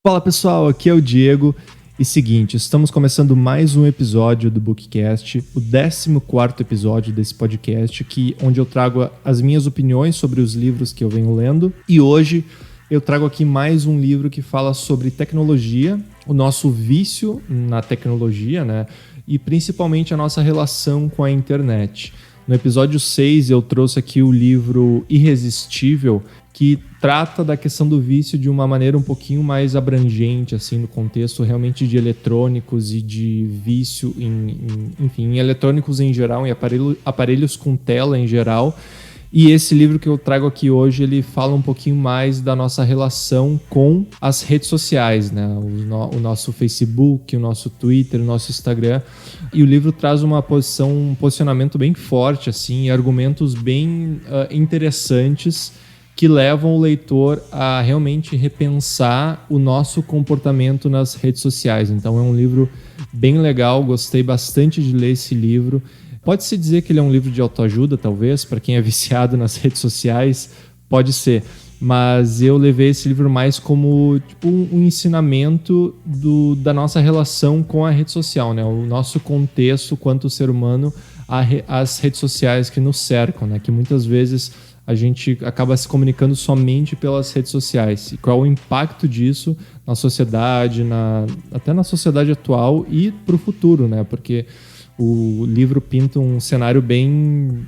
Fala pessoal, aqui é o Diego. E seguinte, estamos começando mais um episódio do Bookcast, o 14º episódio desse podcast, onde eu trago as minhas opiniões sobre os livros que eu venho lendo. E hoje eu trago aqui mais um livro que fala sobre tecnologia, o nosso vício na tecnologia, né? E principalmente a nossa relação com a internet. No episódio 6 eu trouxe aqui o livro Irresistível, que trata da questão do vício de uma maneira um pouquinho mais abrangente, assim, no contexto realmente de eletrônicos e de vício em eletrônicos em geral, em aparelhos com tela em geral. E esse livro que eu trago aqui hoje, ele fala um pouquinho mais da nossa relação com as redes sociais, né? O nosso Facebook, o nosso Twitter, o nosso Instagram. E o livro traz um posicionamento bem forte, assim, e argumentos bem interessantes que levam o leitor a realmente repensar o nosso comportamento nas redes sociais. Então é um livro bem legal, gostei bastante de ler esse livro. Pode-se dizer que ele é um livro de autoajuda, talvez, para quem é viciado nas redes sociais, pode ser. Mas eu levei esse livro mais como um ensinamento da nossa relação com a rede social, né? O nosso contexto quanto ser humano às redes sociais que nos cercam, né? Que muitas vezes a gente acaba se comunicando somente pelas redes sociais. E qual é o impacto disso na sociedade, até na sociedade atual e para o futuro, né? Porque o livro pinta um cenário bem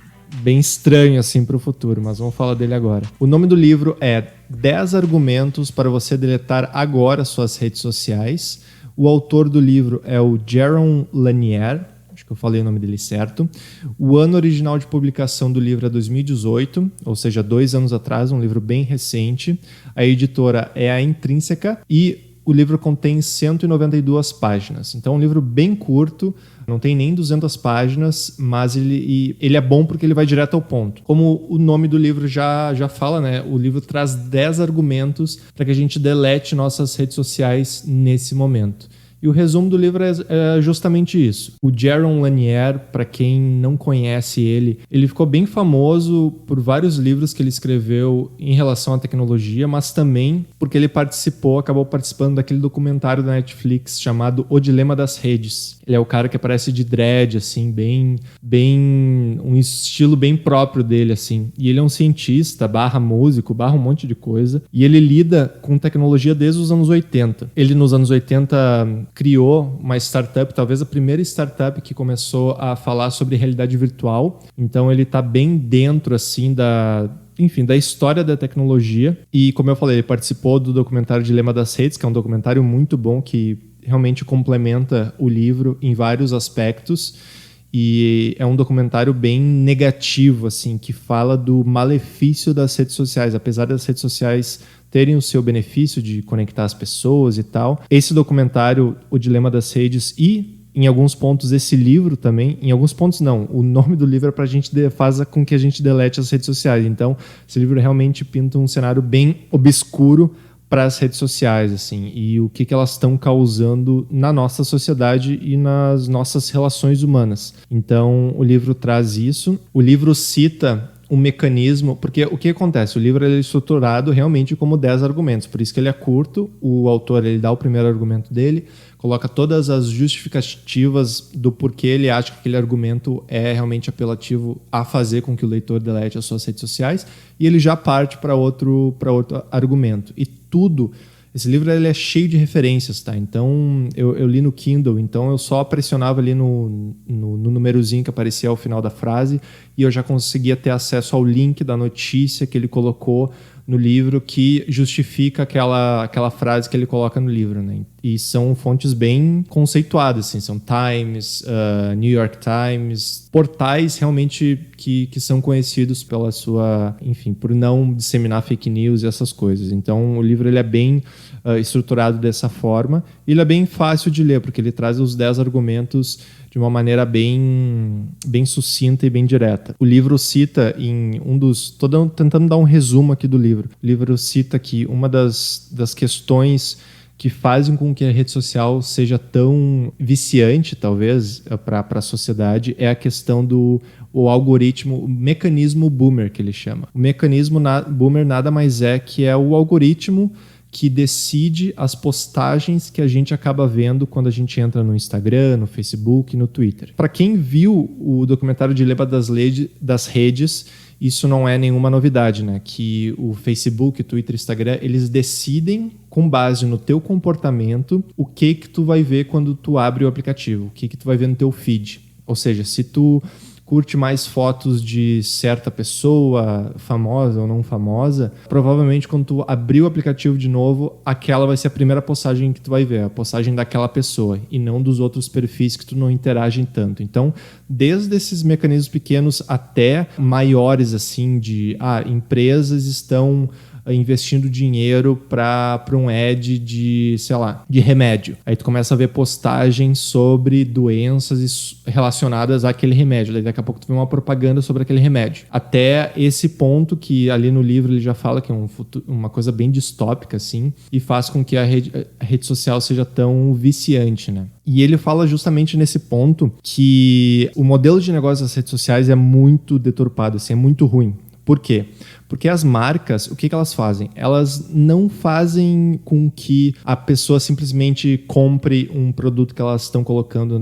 estranho assim para o futuro, mas vamos falar dele agora. O nome do livro é 10 argumentos para você deletar agora suas redes sociais. O autor do livro é o Jaron Lanier, acho que eu falei o nome dele certo. O ano original de publicação do livro é 2018, ou seja, 2 anos atrás, um livro bem recente. A editora é a Intrínseca e o livro contém 192 páginas. Então é um livro bem curto, não tem nem 200 páginas, mas ele é bom porque ele vai direto ao ponto. Como o nome do livro já fala, né? O livro traz 10 argumentos para que a gente delete nossas redes sociais nesse momento. E o resumo do livro é justamente isso. O Jaron Lanier, para quem não conhece ele ficou bem famoso por vários livros que ele escreveu em relação à tecnologia, mas também porque ele acabou participando daquele documentário da Netflix chamado O Dilema das Redes. Ele é o cara que aparece de dread, assim, bem um estilo bem próprio dele, assim. E ele é um cientista, músico, um monte de coisa. E ele lida com tecnologia desde os anos 80. Ele, nos anos 80, criou uma startup, talvez a primeira startup que começou a falar sobre realidade virtual. Então ele está bem dentro, assim, da história da tecnologia. E, como eu falei, ele participou do documentário Dilema das Redes, que é um documentário muito bom que realmente complementa o livro em vários aspectos. E é um documentário bem negativo, assim, que fala do malefício das redes sociais. Apesar das redes sociais terem o seu benefício de conectar as pessoas e tal, esse documentário, O Dilema das Redes, e em alguns pontos esse livro também, em alguns pontos não, o nome do livro faz com que a gente delete as redes sociais. Então, esse livro realmente pinta um cenário bem obscuro para as redes sociais, assim, e o que elas estão causando na nossa sociedade e nas nossas relações humanas. Então, o livro traz isso. O livro cita um mecanismo, porque o que acontece? O livro é estruturado realmente como 10 argumentos, por isso que ele é curto. O autor, ele dá o primeiro argumento dele, coloca todas as justificativas do porquê ele acha que aquele argumento é realmente apelativo a fazer com que o leitor delete as suas redes sociais, e ele já parte para outro argumento. E tudo, esse livro ele é cheio de referências, tá? Então, eu li no Kindle, então eu só pressionava ali no númerozinho que aparecia ao final da frase e eu já conseguia ter acesso ao link da notícia que ele colocou no livro que justifica aquela frase que ele coloca no livro, né? E são fontes bem conceituadas, assim, são Times, New York Times, portais realmente que são conhecidos pela sua, enfim, por não disseminar fake news e essas coisas. Então, o livro ele é bem estruturado dessa forma. E ele é bem fácil de ler, porque ele traz os 10 argumentos de uma maneira bem sucinta e bem direta. O livro cita Estou tentando dar um resumo aqui do livro. O livro cita que uma das questões que fazem com que a rede social seja tão viciante, talvez, para a sociedade, é a questão do algoritmo, o mecanismo boomer, que ele chama. O mecanismo boomer nada mais é que é o algoritmo que decide as postagens que a gente acaba vendo quando a gente entra no Instagram, no Facebook, no Twitter. Para quem viu o documentário Dilema das Redes, isso não é nenhuma novidade, né? Que o Facebook, Twitter, Instagram, eles decidem, com base no teu comportamento, o que tu vai ver quando tu abre o aplicativo, o que tu vai ver no teu feed. Ou seja, se tu curte mais fotos de certa pessoa, famosa ou não famosa, provavelmente quando tu abrir o aplicativo de novo, aquela vai ser a primeira postagem que tu vai ver, a postagem daquela pessoa, e não dos outros perfis que tu não interage tanto. Então, desde esses mecanismos pequenos até maiores, assim, de empresas estão investindo dinheiro para um ad de, sei lá, de remédio. Aí tu começa a ver postagens sobre doenças relacionadas àquele remédio. Daí daqui a pouco tu vê uma propaganda sobre aquele remédio. Até esse ponto que ali no livro ele já fala que é uma coisa bem distópica, assim, e faz com que a rede social seja tão viciante, né? E ele fala justamente nesse ponto que o modelo de negócio das redes sociais é muito deturpado, assim, é muito ruim. Por quê? Porque as marcas, o que elas fazem? Elas não fazem com que a pessoa simplesmente compre um produto que elas estão colocando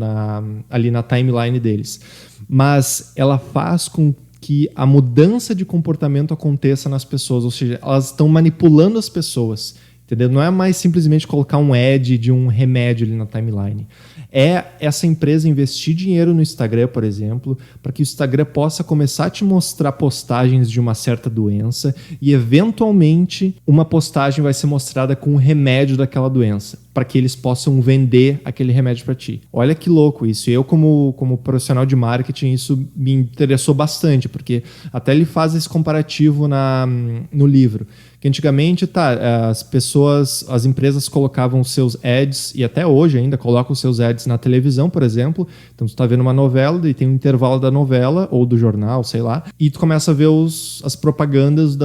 ali na timeline deles. Mas ela faz com que a mudança de comportamento aconteça nas pessoas. Ou seja, elas estão manipulando as pessoas. Entendeu? Não é mais simplesmente colocar um ad de um remédio ali na timeline. É essa empresa investir dinheiro no Instagram, por exemplo, para que o Instagram possa começar a te mostrar postagens de uma certa doença e, eventualmente, uma postagem vai ser mostrada com o remédio daquela doença, para que eles possam vender aquele remédio para ti. Olha que louco isso. Eu, como profissional de marketing, isso me interessou bastante, porque até ele faz esse comparativo no livro. Que antigamente, as empresas colocavam seus ads, e até hoje ainda colocam seus ads na televisão, por exemplo. Então, tu está vendo uma novela, e tem um intervalo da novela, ou do jornal, sei lá, e tu começa a ver as propagandas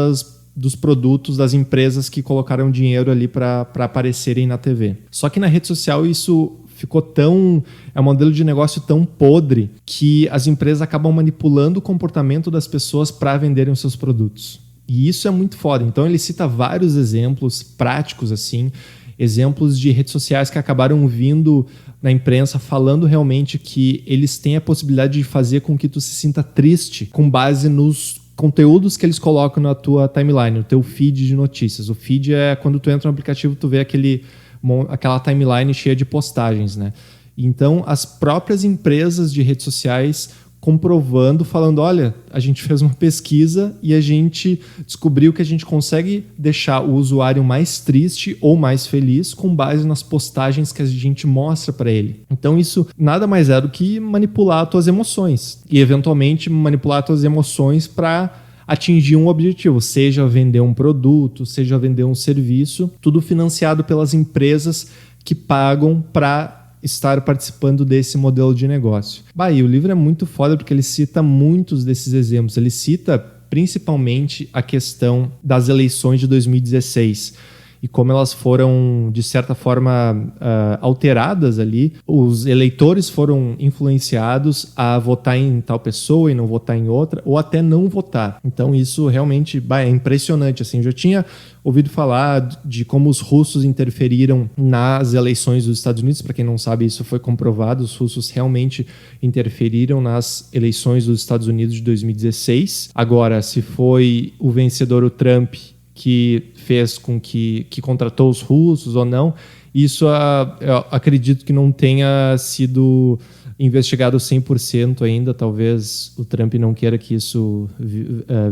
dos produtos das empresas que colocaram dinheiro ali para aparecerem na TV. Só que na rede social isso ficou é um modelo de negócio tão podre que as empresas acabam manipulando o comportamento das pessoas para venderem os seus produtos. E isso é muito foda. Então ele cita vários exemplos práticos, assim, exemplos de redes sociais que acabaram vindo na imprensa falando realmente que eles têm a possibilidade de fazer com que tu se sinta triste com base nos conteúdos que eles colocam na tua timeline, no teu feed de notícias. O feed é quando tu entra no aplicativo, tu vê aquela timeline cheia de postagens, né? Então as próprias empresas de redes sociais comprovando, falando, olha, a gente fez uma pesquisa e a gente descobriu que a gente consegue deixar o usuário mais triste ou mais feliz com base nas postagens que a gente mostra para ele. Então isso nada mais é do que manipular as tuas emoções e eventualmente manipular as tuas emoções para atingir um objetivo, seja vender um produto, seja vender um serviço, tudo financiado pelas empresas que pagam para estar participando desse modelo de negócio. E o livro é muito foda porque ele cita muitos desses exemplos. Ele cita principalmente a questão das eleições de 2016 e como elas foram, de certa forma, alteradas ali. Os eleitores foram influenciados a votar em tal pessoa e não votar em outra, ou até não votar. Então isso realmente é impressionante. Assim, eu já tinha ouvido falar de como os russos interferiram nas eleições dos Estados Unidos. Para quem não sabe, isso foi comprovado. Os russos realmente interferiram nas eleições dos Estados Unidos de 2016. Agora, se foi o vencedor, o Trump, que fez com que contratou os russos ou não, isso eu acredito que não tenha sido investigado 100% ainda. Talvez o Trump não queira que isso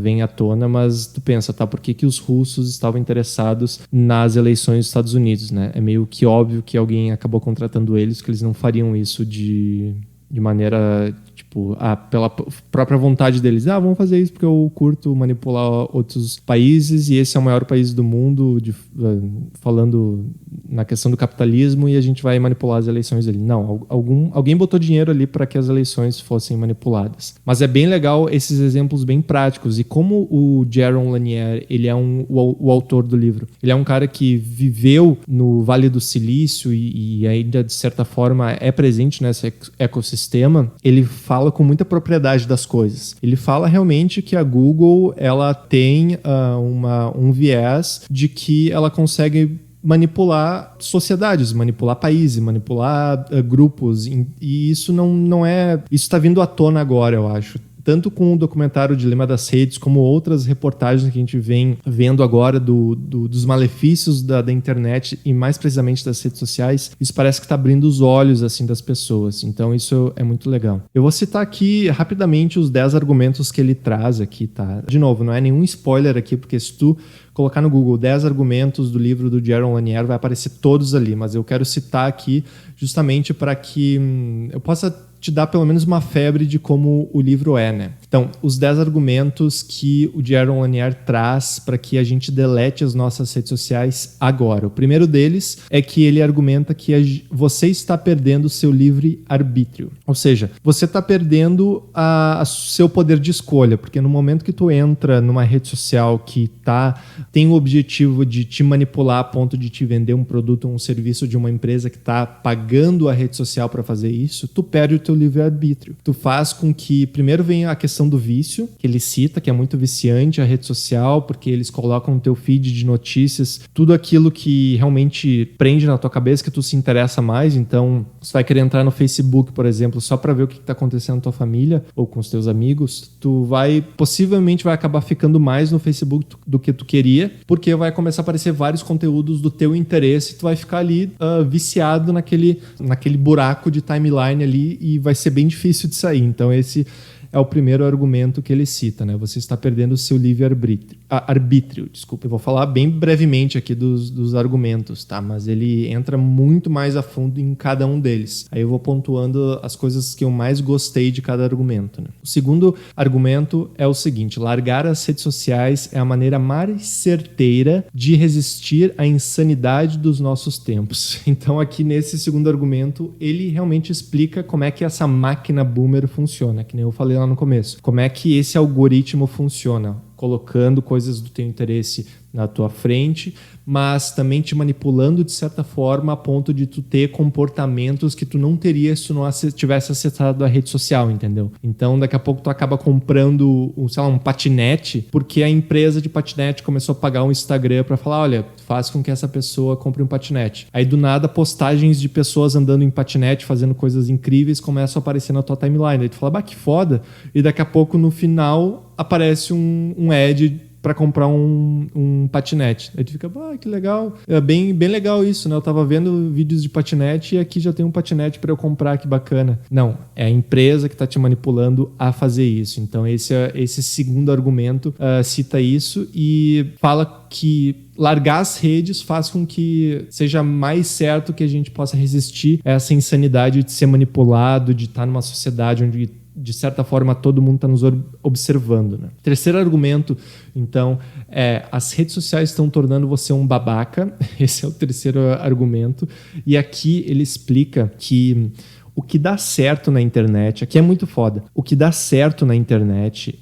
venha à tona, mas tu pensa, por que os russos estavam interessados nas eleições dos Estados Unidos, né? É meio que óbvio que alguém acabou contratando eles, que eles não fariam isso de maneira, pela própria vontade deles. Vamos fazer isso porque eu curto manipular outros países e esse é o maior país do mundo, falando na questão do capitalismo, e a gente vai manipular as eleições ali. Não, alguém botou dinheiro ali para que as eleições fossem manipuladas. Mas é bem legal esses exemplos bem práticos. E como o Jaron Lanier, ele é o autor do livro, ele é um cara que viveu no Vale do Silício e ainda, de certa forma, é presente nesse ecossistema, ele fala com muita propriedade das coisas. Ele fala realmente que a Google ela tem um viés de que ela consegue manipular sociedades, manipular países, manipular grupos. E isso não é... Isso está vindo à tona agora, eu acho. Tanto com o documentário Dilema das Redes, como outras reportagens que a gente vem vendo agora dos malefícios da internet e mais precisamente das redes sociais, isso parece que está abrindo os olhos assim, das pessoas. Então isso é muito legal. Eu vou citar aqui rapidamente os 10 argumentos que ele traz aqui, tá? De novo, não é nenhum spoiler aqui, porque se tu colocar no Google 10 argumentos do livro do Jaron Lanier, vai aparecer todos ali, mas eu quero citar aqui justamente para que eu possa te dar pelo menos uma febre de como o livro é, né? Então, os 10 argumentos que o Jaron Lanier traz para que a gente delete as nossas redes sociais agora. O primeiro deles é que ele argumenta que você está perdendo o seu livre-arbítrio. Ou seja, você está perdendo o seu poder de escolha, porque no momento que tu entra numa rede social que tem o objetivo de te manipular a ponto de te vender um produto ou um serviço de uma empresa que está pagando a rede social para fazer isso, tu perde o teu livre-arbítrio. Tu faz com que, primeiro vem a questão do vício, que ele cita, que é muito viciante a rede social, porque eles colocam no teu feed de notícias tudo aquilo que realmente prende na tua cabeça, que tu se interessa mais. Então, você vai querer entrar no Facebook, por exemplo, só para ver o que está acontecendo na tua família ou com os teus amigos, tu possivelmente vai acabar ficando mais no Facebook do que tu queria, porque vai começar a aparecer vários conteúdos do teu interesse e tu vai ficar ali viciado naquele buraco de timeline ali e vai ser bem difícil de sair. Então esse é o primeiro argumento que ele cita, né? Você está perdendo o seu livre-arbítrio. Desculpa, eu vou falar bem brevemente aqui dos argumentos, tá? Mas ele entra muito mais a fundo em cada um deles. Aí eu vou pontuando as coisas que eu mais gostei de cada argumento, né? O segundo argumento é o seguinte: largar as redes sociais é a maneira mais certeira de resistir à insanidade dos nossos tempos. Então aqui nesse segundo argumento, ele realmente explica como é que essa máquina boomer funciona, que nem eu falei lá no começo. Como é que esse algoritmo funciona? Colocando coisas do teu interesse na tua frente, mas também te manipulando de certa forma a ponto de tu ter comportamentos que tu não teria se tu não tivesse acessado a rede social, entendeu? Então daqui a pouco tu acaba comprando um patinete, porque a empresa de patinete começou a pagar um Instagram para falar, olha, faz com que essa pessoa compre um patinete. Aí do nada postagens de pessoas andando em patinete, fazendo coisas incríveis, começam a aparecer na tua timeline. Aí tu fala, que foda, e daqui a pouco no final aparece um ad para comprar um patinete. Aí tu fica, que legal. É bem legal isso, né? Eu tava vendo vídeos de patinete e aqui já tem um patinete para eu comprar, que bacana. Não, é a empresa que tá te manipulando a fazer isso. Então esse segundo argumento cita isso e fala que largar as redes faz com que seja mais certo que a gente possa resistir a essa insanidade de ser manipulado, de estar numa sociedade onde de certa forma todo mundo está nos observando, né? Terceiro argumento, então, as redes sociais estão tornando você um babaca. Esse é o terceiro argumento. E aqui ele explica que o que dá certo na internet, aqui é muito foda, o que dá certo na internet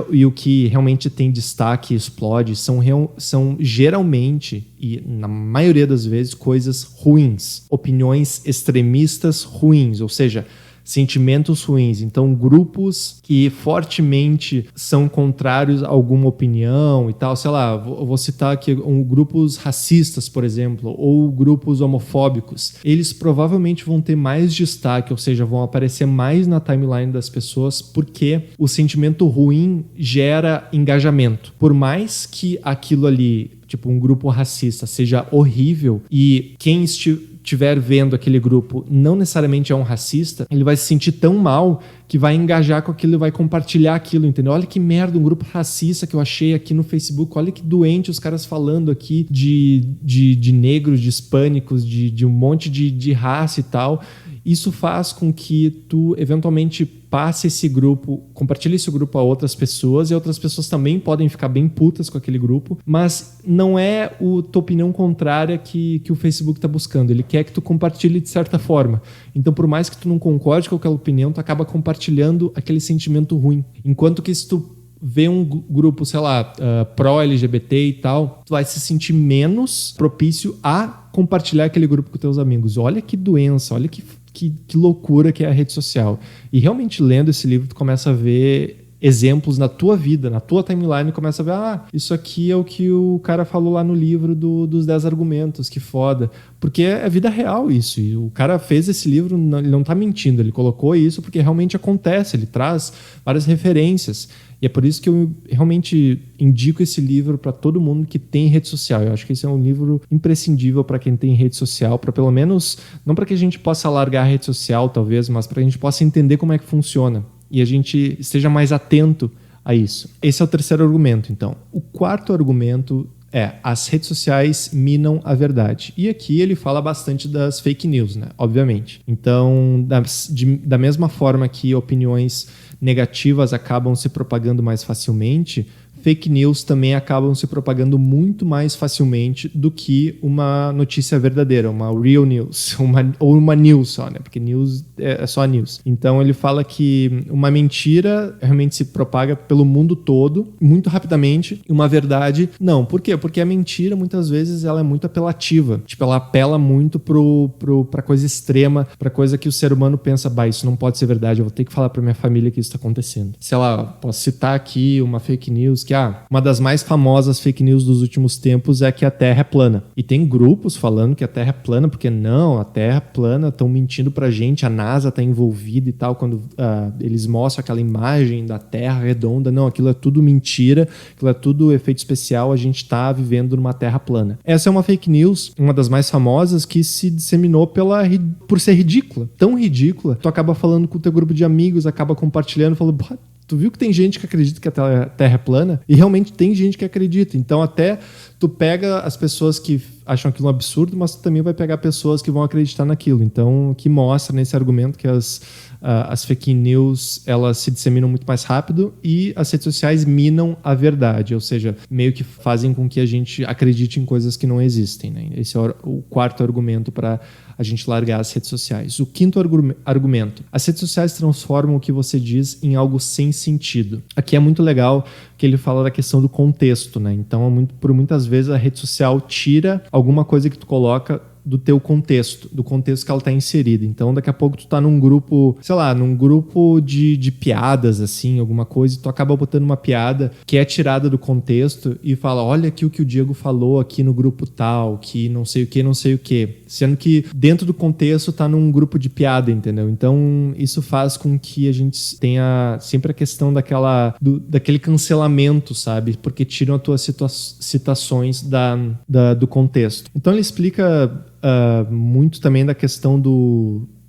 e o que realmente tem destaque e explode são geralmente, e na maioria das vezes, coisas ruins, opiniões extremistas ruins, ou seja, sentimentos ruins. Então, grupos que fortemente são contrários a alguma opinião e tal, sei lá, vou citar aqui grupos racistas, por exemplo, ou grupos homofóbicos. Eles provavelmente vão ter mais destaque, ou seja, vão aparecer mais na timeline das pessoas, porque o sentimento ruim gera engajamento. Por mais que aquilo ali, tipo um grupo racista, seja horrível e quem estiver vendo aquele grupo não necessariamente é um racista, ele vai se sentir tão mal que vai engajar com aquilo e vai compartilhar aquilo, entendeu? Olha que merda, um grupo racista que eu achei aqui no Facebook, olha que doente os caras falando aqui de negros, de hispânicos, de um monte de raça e tal. Isso faz com que tu eventualmente passe esse grupo, compartilhe esse grupo a outras pessoas, e outras pessoas também podem ficar bem putas com aquele grupo, mas não é a tua opinião contrária que o Facebook está buscando. Ele quer que tu compartilhe de certa forma. Então, por mais que tu não concorde com aquela opinião, tu acaba compartilhando aquele sentimento ruim. Enquanto que se tu vê um grupo, sei lá, pró-LGBT e tal, tu vai se sentir menos propício a compartilhar aquele grupo com teus amigos. Olha que doença, olha que loucura que é a rede social. E realmente lendo esse livro tu começa a ver exemplos na tua vida, na tua timeline, e começa a ver, isso aqui é o que o cara falou lá no livro dos 10 argumentos, que foda. Porque é vida real isso. E o cara fez esse livro, ele não tá mentindo, ele colocou isso porque realmente acontece, ele traz várias referências. E é por isso que eu realmente indico esse livro para todo mundo que tem rede social. Eu acho que esse é um livro imprescindível para quem tem rede social, para pelo menos, não para que a gente possa largar a rede social, talvez, mas para que a gente possa entender como é que funciona e a gente esteja mais atento a isso. Esse é o terceiro argumento, então. O quarto argumento as redes sociais minam a verdade. E aqui ele fala bastante das fake news, né? Obviamente. Então, da mesma forma que opiniões negativas acabam se propagando mais facilmente, fake news também acabam se propagando muito mais facilmente do que uma notícia verdadeira, uma real news, ou uma news só, né? Porque news é só news. Então ele fala que uma mentira realmente se propaga pelo mundo todo, muito rapidamente, e uma verdade não. Por quê? Porque a mentira, muitas vezes, ela é muito apelativa. Tipo, ela apela muito pra coisa extrema, pra coisa que o ser humano pensa, isso não pode ser verdade, eu vou ter que falar pra minha família que isso tá acontecendo. Sei lá, posso citar aqui uma fake news que, uma das mais famosas fake news dos últimos tempos é que a Terra é plana. E tem grupos falando que a Terra é plana, porque não, a Terra é plana, estão mentindo pra gente, a NASA tá envolvida e tal, quando eles mostram aquela imagem da Terra redonda, não, aquilo é tudo mentira, aquilo é tudo efeito especial, a gente tá vivendo numa Terra plana. Essa é uma fake news, uma das mais famosas, que se disseminou por ser ridícula. Tão ridícula, tu acaba falando com o teu grupo de amigos, acaba compartilhando, falando, tu viu que tem gente que acredita que a Terra é plana? E realmente tem gente que acredita. Então até tu pega as pessoas que acham aquilo um absurdo, mas tu também vai pegar pessoas que vão acreditar naquilo. Então, que mostra nesse argumento que as fake news, elas se disseminam muito mais rápido e as redes sociais minam a verdade. Ou seja, meio que fazem com que a gente acredite em coisas que não existem, né? Esse é o quarto argumento para a gente largar as redes sociais. O quinto argumento. As redes sociais transformam o que você diz em algo sem sentido. Aqui é muito legal que ele fala da questão do contexto, né? Então, por muitas vezes, a rede social tira alguma coisa que tu coloca do teu contexto, do contexto que ela está inserida. Então, daqui a pouco tu tá num grupo, sei lá, num grupo de piadas, assim, alguma coisa, e tu acaba botando uma piada que é tirada do contexto e fala, olha aqui o que o Diego falou aqui no grupo tal, que não sei o que, não sei o que. Sendo que dentro do contexto tá num grupo de piada, entendeu? Então, isso faz com que a gente tenha sempre a questão daquele cancelamento, sabe? Porque tiram as tuas citações do contexto. Então, ele explica muito também da questão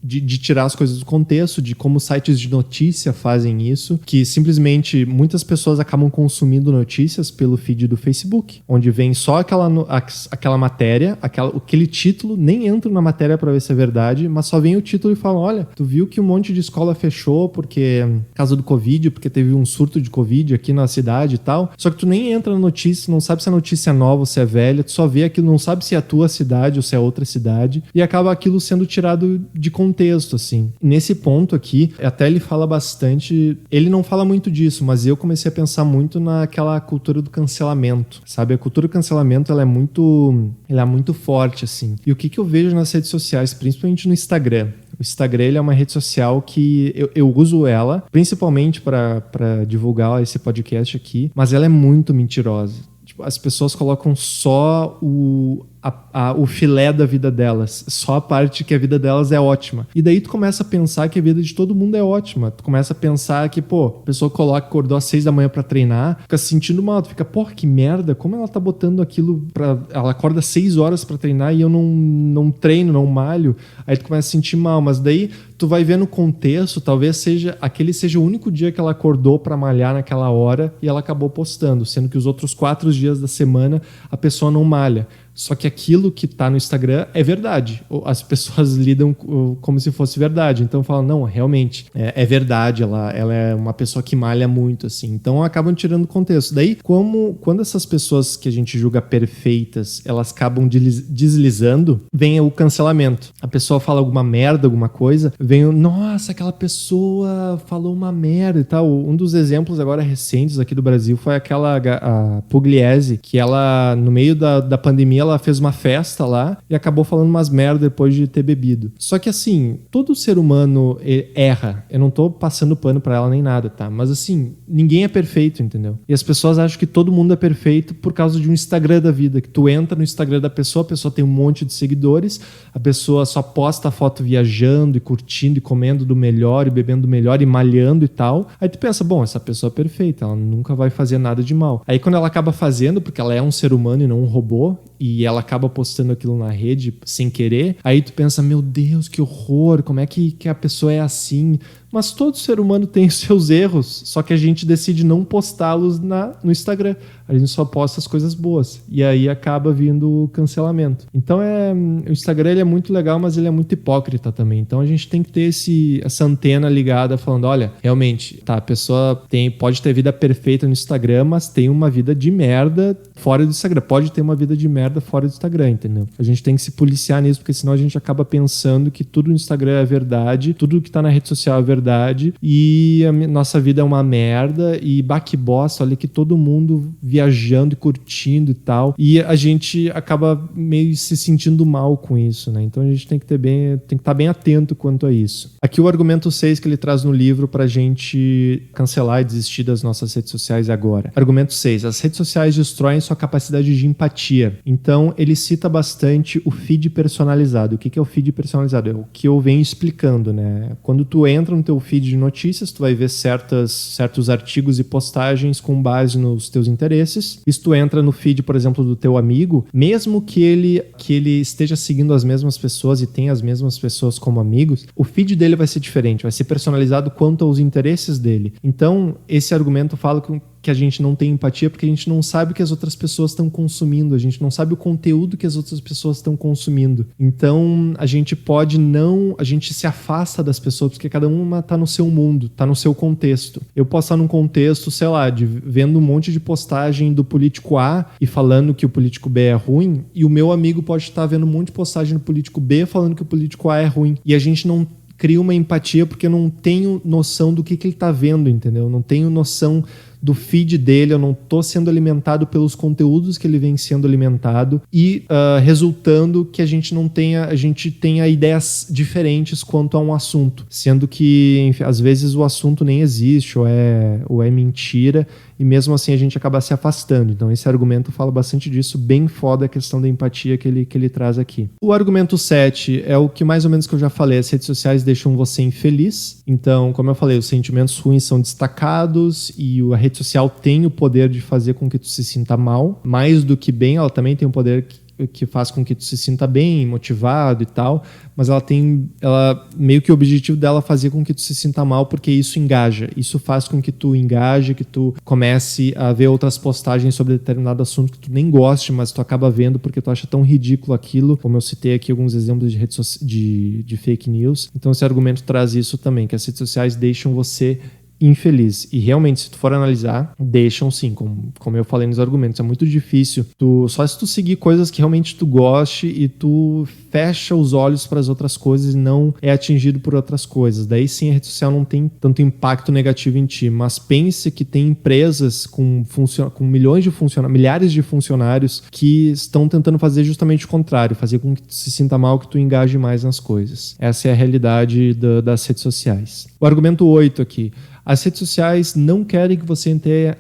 de tirar as coisas do contexto, de como sites de notícia fazem isso, que simplesmente muitas pessoas acabam consumindo notícias pelo feed do Facebook, onde vem só aquela matéria, aquele título, nem entra na matéria para ver se é verdade, mas só vem o título e fala, olha, tu viu que um monte de escola fechou porque causa do Covid, porque teve um surto de Covid aqui na cidade e tal, só que tu nem entra na notícia, não sabe se a notícia é nova ou se é velha, tu só vê aquilo, não sabe se é a tua cidade ou se é outra cidade, e acaba aquilo sendo tirado de contexto, assim. Nesse ponto aqui, até ele fala bastante, ele não fala muito disso, mas eu comecei a pensar muito naquela cultura do cancelamento, sabe? A cultura do cancelamento, ela é muito forte, assim. E o que eu vejo nas redes sociais, principalmente no Instagram? O Instagram, ele é uma rede social que eu uso ela, principalmente para divulgar esse podcast aqui, mas ela é muito mentirosa. Tipo, as pessoas colocam só o filé da vida delas, só a parte que a vida delas é ótima. E daí tu começa a pensar que a vida de todo mundo é ótima. Tu começa a pensar que, a pessoa acordou às 6 da manhã pra treinar, fica se sentindo mal, tu fica, que merda, como ela tá botando aquilo ela acorda 6 horas pra treinar e eu não treino, não malho. Aí tu começa a se sentir mal, mas daí tu vai ver no contexto, talvez aquele seja o único dia que ela acordou pra malhar naquela hora e ela acabou postando, sendo que os outros 4 dias da semana a pessoa não malha. Só que aquilo que tá no Instagram é verdade. As pessoas lidam como se fosse verdade. Então falam, não, realmente, é verdade. Ela é uma pessoa que malha muito, assim. Então acabam tirando contexto. Daí, quando essas pessoas que a gente julga perfeitas, elas acabam deslizando, vem o cancelamento. A pessoa fala alguma merda, alguma coisa, vem nossa, aquela pessoa falou uma merda e tal. Um dos exemplos agora recentes aqui do Brasil foi a Pugliese, que ela, no meio da pandemia, ela ela fez uma festa lá e acabou falando umas merda depois de ter bebido. Só que assim, todo ser humano erra. Eu não tô passando pano pra ela nem nada, tá? Mas assim, ninguém é perfeito, entendeu? E as pessoas acham que todo mundo é perfeito por causa de um Instagram da vida, que tu entra no Instagram da pessoa, a pessoa tem um monte de seguidores, a pessoa só posta foto viajando e curtindo e comendo do melhor e bebendo do melhor e malhando e tal. Aí tu pensa, bom, essa pessoa é perfeita, ela nunca vai fazer nada de mal. Aí quando ela acaba fazendo, porque ela é um ser humano e não um robô, e ela acaba postando aquilo na rede sem querer, aí tu pensa, meu Deus, que horror, como é que a pessoa é assim? Mas todo ser humano tem os seus erros, só que a gente decide não postá-los no Instagram. A gente só posta as coisas boas. E aí acaba vindo o cancelamento. Então o Instagram ele é muito legal, mas ele é muito hipócrita também. Então a gente tem que ter essa antena ligada falando, olha, realmente, tá, a pessoa pode ter vida perfeita no Instagram, mas tem uma vida de merda fora do Instagram. Pode ter uma vida de merda fora do Instagram, entendeu? A gente tem que se policiar nisso, porque senão a gente acaba pensando que tudo no Instagram é verdade, tudo que tá na rede social é verdade, e a nossa vida é uma merda, e que bosta, olha que todo mundo viajando e curtindo e tal, e a gente acaba meio se sentindo mal com isso, né? Então a gente tem que estar bem atento quanto a isso. Aqui o argumento 6 que ele traz no livro pra gente cancelar e desistir das nossas redes sociais agora. Argumento 6. As redes sociais destroem sua capacidade de empatia. Então ele cita bastante o feed personalizado. O que é o feed personalizado? É o que eu venho explicando, né? Quando tu entra no teu feed de notícias, tu vai ver certos artigos e postagens com base nos teus interesses. E se tu entra no feed, por exemplo, do teu amigo, mesmo que ele esteja seguindo as mesmas pessoas e tenha as mesmas pessoas como amigos, o feed dele vai ser diferente, vai ser personalizado quanto aos interesses dele. Então, esse argumento fala que a gente não tem empatia porque a gente não sabe o que as outras pessoas estão consumindo, a gente não sabe o conteúdo que as outras pessoas estão consumindo. Então, a gente se afasta das pessoas porque cada uma tá no seu mundo, tá no seu contexto. Eu posso estar num contexto, sei lá, vendo um monte de postagem do político A e falando que o político B é ruim, e o meu amigo pode estar vendo um monte de postagem do político B falando que o político A é ruim. E a gente não cria uma empatia porque eu não tenho noção do que ele tá vendo, entendeu? Eu não tenho noção do feed dele, eu não tô sendo alimentado pelos conteúdos que ele vem sendo alimentado e resultando que a gente tenha ideias diferentes quanto a um assunto, sendo que enfim, às vezes o assunto nem existe ou é mentira, e mesmo assim a gente acaba se afastando. Então esse argumento fala bastante disso, bem foda a questão da empatia que ele traz aqui. O argumento 7 é o que mais ou menos que eu já falei, as redes sociais deixam você infeliz. Então, como eu falei, os sentimentos ruins são destacados e a rede social tem o poder de fazer com que tu se sinta mal, mais do que bem, ela também tem o poder que faz com que tu se sinta bem, motivado e tal, mas ela meio que o objetivo dela é fazer com que tu se sinta mal, porque isso engaja, isso faz com que tu engaje, que tu comece a ver outras postagens sobre determinado assunto que tu nem goste, mas tu acaba vendo porque tu acha tão ridículo aquilo, como eu citei aqui alguns exemplos de fake news. Então esse argumento traz isso também, que as redes sociais deixam você infeliz. E realmente, se tu for analisar, deixam sim, como eu falei nos argumentos. É muito difícil. Só se tu seguir coisas que realmente tu goste e tu fecha os olhos para as outras coisas e não é atingido por outras coisas. Daí sim a rede social não tem tanto impacto negativo em ti. Mas pense que tem empresas com milhares de funcionários que estão tentando fazer justamente o contrário, fazer com que tu se sinta mal, que tu engaje mais nas coisas. Essa é a realidade das redes sociais. O argumento 8 aqui. As redes sociais não querem que você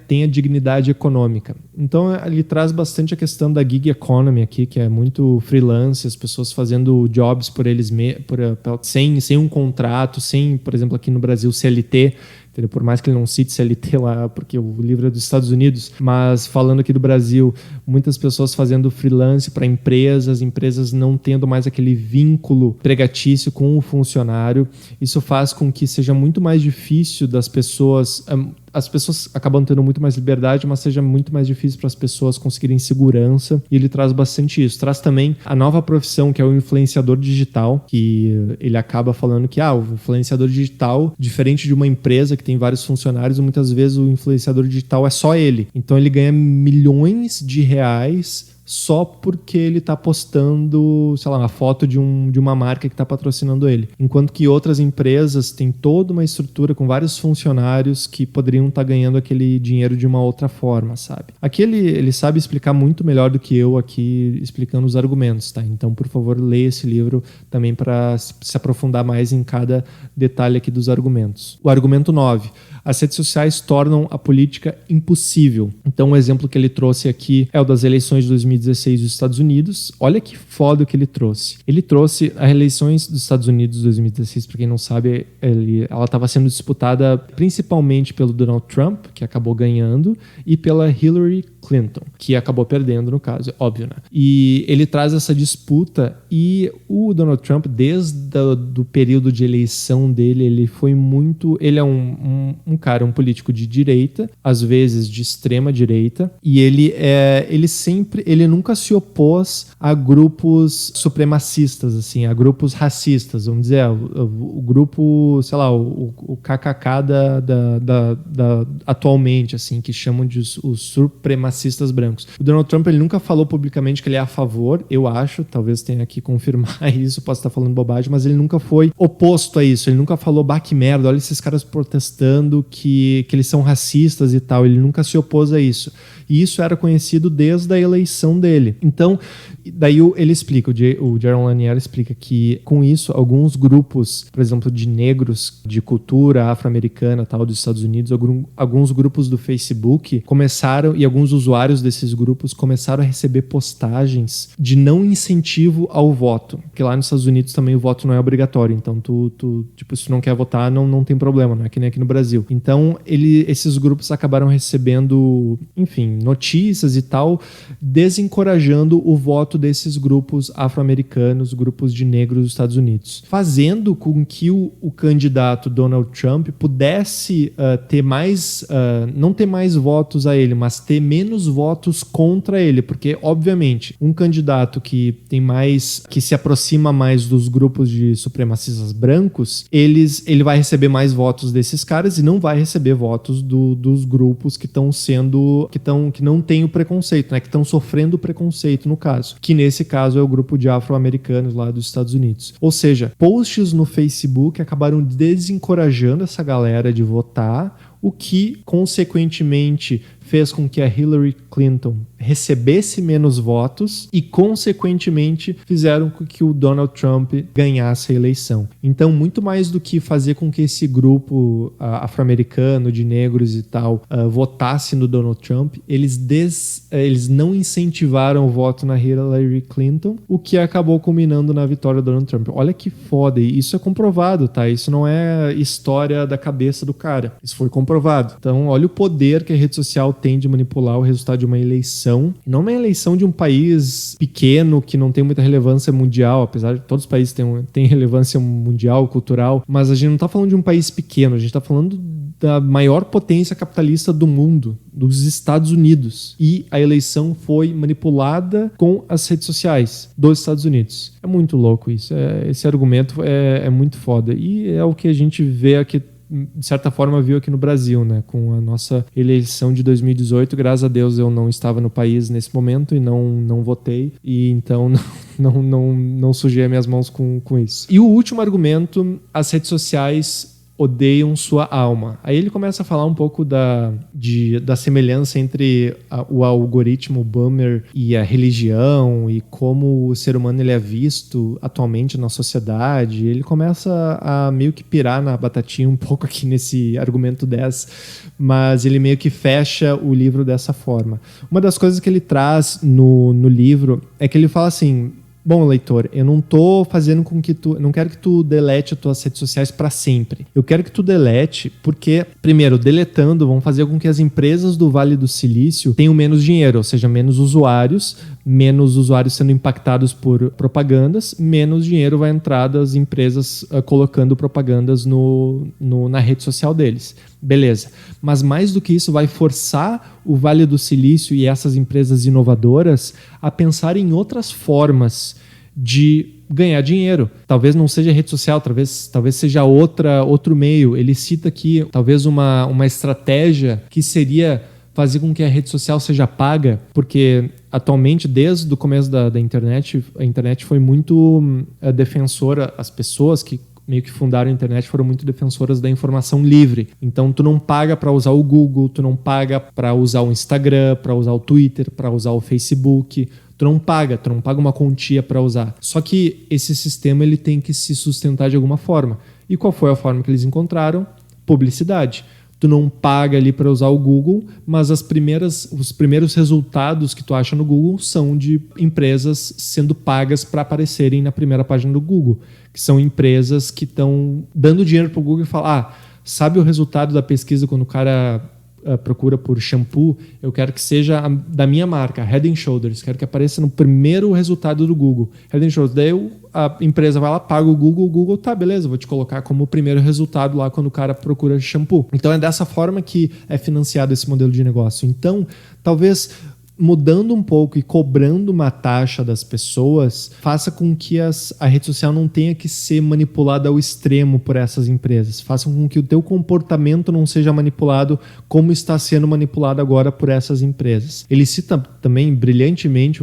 tenha dignidade econômica. Então, ele traz bastante a questão da gig economy aqui, que é muito freelance, as pessoas fazendo jobs por eles sem um contrato, sem, por exemplo, aqui no Brasil, CLT. Por mais que ele não cite CLT lá, porque o livro é dos Estados Unidos, mas falando aqui do Brasil, muitas pessoas fazendo freelance para empresas não tendo mais aquele vínculo empregatício com o funcionário. Isso faz com que seja muito mais difícil das pessoas... As pessoas acabam tendo muito mais liberdade, mas seja muito mais difícil para as pessoas conseguirem segurança, e ele traz bastante isso. Traz também a nova profissão, que é o influenciador digital, que ele acaba falando que o influenciador digital, diferente de uma empresa que tem vários funcionários, muitas vezes o influenciador digital é só ele. Então ele ganha milhões de reais só porque ele está postando, sei lá, uma foto de uma marca que está patrocinando ele. Enquanto que outras empresas têm toda uma estrutura com vários funcionários que poderiam estar ganhando aquele dinheiro de uma outra forma, sabe? Aqui ele sabe explicar muito melhor do que eu aqui explicando os argumentos, tá? Então, por favor, leia esse livro também para se aprofundar mais em cada detalhe aqui dos argumentos. O argumento 9. As redes sociais tornam a política impossível. Então, o exemplo que ele trouxe aqui é o das eleições de 2016 dos Estados Unidos. Olha que foda o que ele trouxe. Ele trouxe as eleições dos Estados Unidos de 2016, para quem não sabe, ela estava sendo disputada principalmente pelo Donald Trump, que acabou ganhando, e pela Hillary Clinton, que acabou perdendo no caso, é óbvio, né? E ele traz essa disputa e o Donald Trump, desde o período de eleição dele, ele é um político de direita, às vezes de extrema direita, e ele nunca se opôs a grupos supremacistas, assim, a grupos racistas, vamos dizer, o grupo, sei lá, o KKK atualmente, assim, que chamam de os supremacistas brancos. O Donald Trump, ele nunca falou publicamente que ele é a favor, eu acho, talvez tenha que confirmar isso, posso estar falando bobagem, mas ele nunca foi oposto a isso, ele nunca falou, bah, que merda, olha esses caras protestando que eles são racistas e tal, ele nunca se opôs a isso. E isso era conhecido desde a eleição dele. Então, daí ele explica, o Jaron Lanier explica que com isso, alguns grupos, por exemplo, de negros, de cultura afro-americana tal, dos Estados Unidos, alguns grupos do Facebook começaram, e alguns usuários desses grupos começaram a receber postagens de não incentivo ao voto. Porque lá nos Estados Unidos também o voto não é obrigatório. Então, tipo, se tu não quer votar, não tem problema, não é que nem aqui no Brasil. Então, esses grupos acabaram recebendo, enfim, notícias e tal, desencorajando o voto desses grupos afro-americanos, grupos de negros dos Estados Unidos, fazendo com que o candidato Donald Trump pudesse ter mais, não ter mais votos a ele, mas ter menos votos contra ele, porque, obviamente, um candidato que se aproxima mais dos grupos de supremacistas brancos, ele vai receber mais votos desses caras e não vai receber votos dos grupos que não têm o preconceito, né? Que estão sofrendo preconceito, no caso. Que nesse caso é o grupo de afro-americanos lá dos Estados Unidos. Ou seja, posts no Facebook acabaram desencorajando essa galera de votar, o que, consequentemente, fez com que a Hillary Clinton recebesse menos votos e, consequentemente, fizeram com que o Donald Trump ganhasse a eleição. Então, muito mais do que fazer com que esse grupo afro-americano, de negros e tal, votasse no Donald Trump, eles não incentivaram o voto na Hillary Clinton, o que acabou culminando na vitória do Donald Trump. Olha que foda, e isso é comprovado, tá? Isso não é história da cabeça do cara. Isso foi comprovado. Então, olha o poder que a rede social tem de manipular o resultado de uma eleição. Não uma eleição de um país pequeno que não tem muita relevância mundial, apesar de todos os países têm relevância mundial, cultural, mas a gente não está falando de um país pequeno, a gente está falando da maior potência capitalista do mundo, dos Estados Unidos. E a eleição foi manipulada com as redes sociais dos Estados Unidos. É muito louco isso. Esse argumento é muito foda. E é o que a gente vê aqui, de certa forma, viu aqui no Brasil, né? Com a nossa eleição de 2018, graças a Deus eu não estava no país nesse momento e não votei, e então não sujei as minhas mãos com isso. E o último argumento, as redes sociais odeiam sua alma. Aí ele começa a falar um pouco da semelhança entre o algoritmo boomer e a religião e como o ser humano ele é visto atualmente na sociedade. Ele começa a meio que pirar na batatinha um pouco aqui nesse argumento 10, mas ele meio que fecha o livro dessa forma. Uma das coisas que ele traz no livro é que ele fala assim: bom, leitor, eu não tô fazendo com que não quero que tu delete as tuas redes sociais para sempre. Eu quero que tu delete porque, primeiro, deletando vão fazer com que as empresas do Vale do Silício tenham menos dinheiro, ou seja, menos usuários sendo impactados por propagandas, menos dinheiro vai entrar das empresas colocando propagandas na rede social deles. Beleza. Mas mais do que isso, vai forçar o Vale do Silício e essas empresas inovadoras a pensar em outras formas de ganhar dinheiro. Talvez não seja rede social, talvez seja outro meio. Ele cita aqui talvez uma estratégia que seria fazer com que a rede social seja paga, porque atualmente, desde o começo da internet, a internet foi muito defensora, as pessoas que meio que fundaram a internet foram muito defensoras da informação livre. Então, tu não paga para usar o Google, tu não paga para usar o Instagram, para usar o Twitter, para usar o Facebook. Tu não paga uma quantia para usar. Só que esse sistema ele tem que se sustentar de alguma forma. E qual foi a forma que eles encontraram? Publicidade. Tu não paga ali para usar o Google, mas os primeiros resultados que tu acha no Google são de empresas sendo pagas para aparecerem na primeira página do Google, que são empresas que estão dando dinheiro para o Google e falam, sabe o resultado da pesquisa quando o cara procura por shampoo? Eu quero que seja da minha marca, Head & Shoulders, quero que apareça no primeiro resultado do Google, Head & Shoulders. Daí a empresa vai lá, paga o Google, tá, beleza, vou te colocar como primeiro resultado lá quando o cara procura shampoo. Então é dessa forma que é financiado esse modelo de negócio. Então, talvez mudando um pouco e cobrando uma taxa das pessoas, faça com que a rede social não tenha que ser manipulada ao extremo por essas empresas. Faça com que o teu comportamento não seja manipulado como está sendo manipulado agora por essas empresas. Ele cita também brilhantemente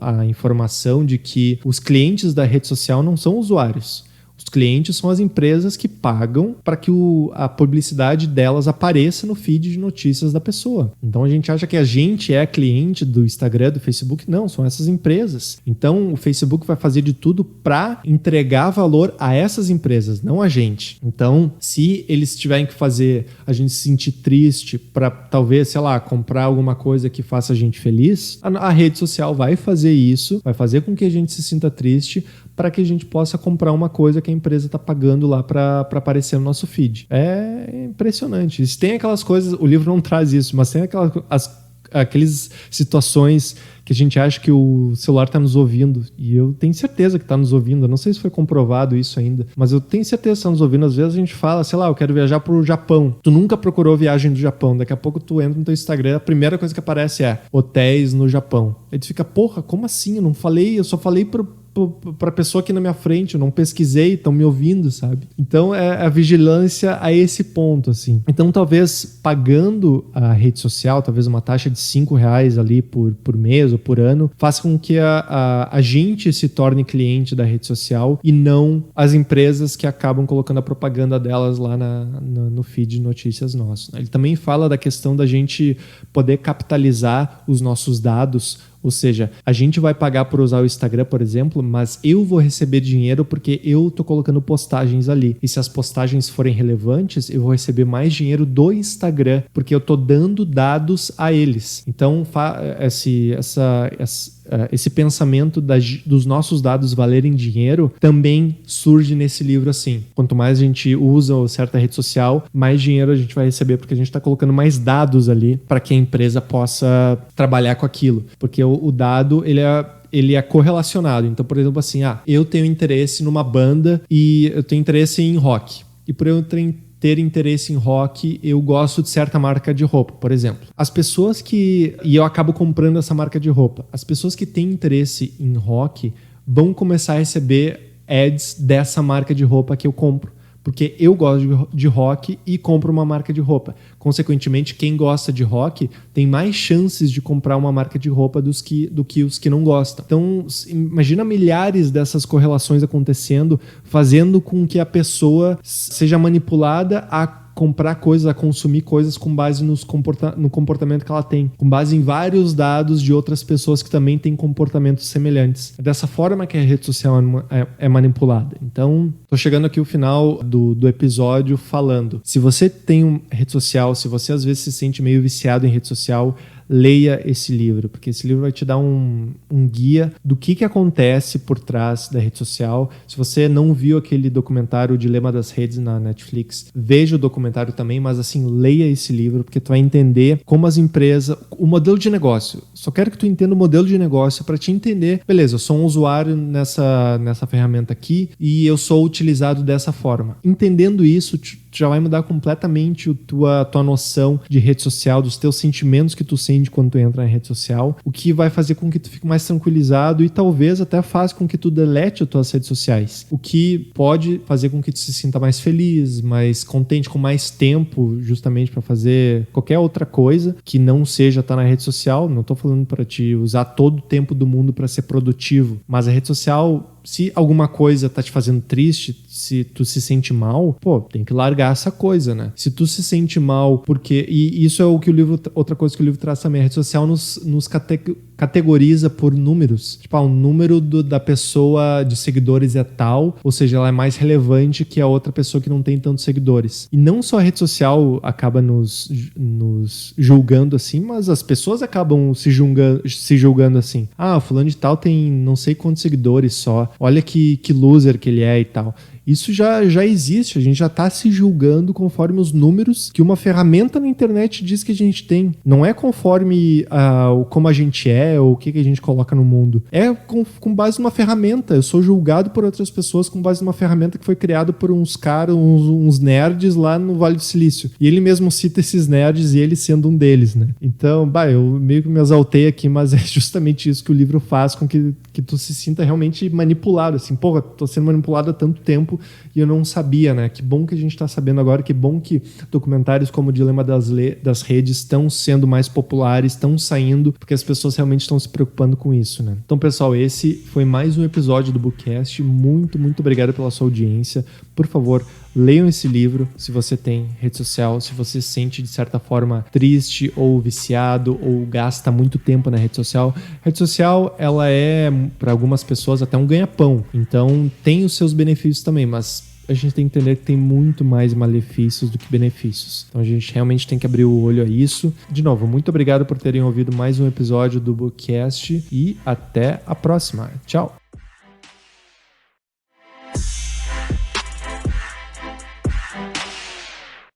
a informação de que os clientes da rede social não são usuários. Os clientes são as empresas que pagam para que a publicidade delas apareça no feed de notícias da pessoa. Então a gente acha que a gente é cliente do Instagram, do Facebook. Não, são essas empresas. Então o Facebook vai fazer de tudo para entregar valor a essas empresas, não a gente. Então, se eles tiverem que fazer a gente se sentir triste para talvez, sei lá, comprar alguma coisa que faça a gente feliz, a rede social vai fazer isso, vai fazer com que a gente se sinta triste para que a gente possa comprar uma coisa que a empresa está pagando lá para aparecer no nosso feed. É impressionante. Tem aquelas coisas, o livro não traz isso, mas tem aquelas situações que a gente acha que o celular está nos ouvindo, e eu tenho certeza que está nos ouvindo. Eu não sei se foi comprovado isso ainda, mas eu tenho certeza que está nos ouvindo. Às vezes a gente fala, sei lá, eu quero viajar para o Japão. Tu nunca procurou viagem do Japão. Daqui a pouco tu entra no teu Instagram, a primeira coisa que aparece é hotéis no Japão. Aí tu fica, porra, como assim? Eu só falei para pessoa aqui na minha frente, eu não pesquisei, estão me ouvindo, sabe? Então é a vigilância a esse ponto, assim. Então talvez pagando a rede social, talvez uma taxa de R$5 ali por mês ou por ano, faça com que a gente se torne cliente da rede social e não as empresas que acabam colocando a propaganda delas lá no feed de notícias nosso. Ele também fala da questão da gente poder capitalizar os nossos dados. Ou seja, a gente vai pagar por usar o Instagram, por exemplo, mas eu vou receber dinheiro porque eu estou colocando postagens ali. E se as postagens forem relevantes, eu vou receber mais dinheiro do Instagram, porque eu estou dando dados a eles. Então, esse pensamento dos nossos dados valerem dinheiro também surge nesse livro assim. Quanto mais a gente usa certa rede social, mais dinheiro a gente vai receber, porque a gente está colocando mais dados ali para que a empresa possa trabalhar com aquilo. Porque o dado, ele é correlacionado. Então, por exemplo, assim, eu tenho interesse numa banda e eu tenho interesse em rock. E por eu ter interesse em rock, eu gosto de certa marca de roupa, por exemplo. E eu acabo comprando essa marca de roupa. As pessoas que têm interesse em rock vão começar a receber ads dessa marca de roupa que eu compro. Porque eu gosto de rock e compro uma marca de roupa. Consequentemente, quem gosta de rock tem mais chances de comprar uma marca de roupa do que os que não gostam. Então, imagina milhares dessas correlações acontecendo, fazendo com que a pessoa seja manipulada a comprar coisas, a consumir coisas com base no comportamento que ela tem, com base em vários dados de outras pessoas que também têm comportamentos semelhantes. É dessa forma que a rede social é manipulada. Então, tô chegando aqui ao final do episódio falando. Se você tem uma rede social, se você às vezes se sente meio viciado em rede social, leia esse livro, porque esse livro vai te dar um guia do que acontece por trás da rede social. Se você não viu aquele documentário O Dilema das Redes na Netflix, veja o documentário também, mas assim, leia esse livro, porque tu vai entender como as empresas, o modelo de negócio. Só quero que tu entenda o modelo de negócio para te entender, beleza, eu sou um usuário nessa ferramenta aqui e eu sou utilizado dessa forma. Entendendo isso, tu já vai mudar completamente a tua noção de rede social, dos teus sentimentos que tu sente quando tu entra na rede social, o que vai fazer com que tu fique mais tranquilizado e talvez até faça com que tu delete as tuas redes sociais, o que pode fazer com que tu se sinta mais feliz, mais contente, com mais tempo justamente para fazer qualquer outra coisa que não seja estar na rede social. Não tô falando para te usar todo o tempo do mundo para ser produtivo, mas a rede social, se alguma coisa tá te fazendo triste, se tu se sente mal, tem que largar essa coisa, né? Se tu se sente mal porque... E isso é o que o livro... Outra coisa que o livro traz também. A rede social nos categoriza por números. Tipo, o número da pessoa de seguidores é tal, ou seja, ela é mais relevante que a outra pessoa que não tem tantos seguidores. E não só a rede social acaba nos julgando assim, mas as pessoas acabam se julgando assim. Fulano de tal tem não sei quantos seguidores só. Olha que loser que ele é e tal. Isso já existe, a gente já está se julgando conforme os números que uma ferramenta na internet diz que a gente tem. Não é conforme como a gente é ou o que a gente coloca no mundo. É com base numa ferramenta. Eu sou julgado por outras pessoas com base numa ferramenta que foi criada por uns caras, uns nerds lá no Vale do Silício. E ele mesmo cita esses nerds e ele sendo um deles, né? Então, eu meio que me exaltei aqui, mas é justamente isso que o livro faz com que tu se sinta realmente manipulado. Assim, tô sendo manipulado há tanto tempo e eu não sabia, né? Que bom que a gente está sabendo agora, que bom que documentários como o Dilema das Redes estão sendo mais populares, estão saindo, porque as pessoas realmente estão se preocupando com isso, né? Então, pessoal, esse foi mais um episódio do Bookcast. Muito, muito obrigado pela sua audiência. Por favor, leiam esse livro se você tem rede social, se você se sente de certa forma triste ou viciado ou gasta muito tempo na rede social. A rede social, ela é, para algumas pessoas, até um ganha-pão. Então, tem os seus benefícios também, mas a gente tem que entender que tem muito mais malefícios do que benefícios. Então a gente realmente tem que abrir o olho a isso. De novo, muito obrigado por terem ouvido mais um episódio do Bookcast e até a próxima. Tchau!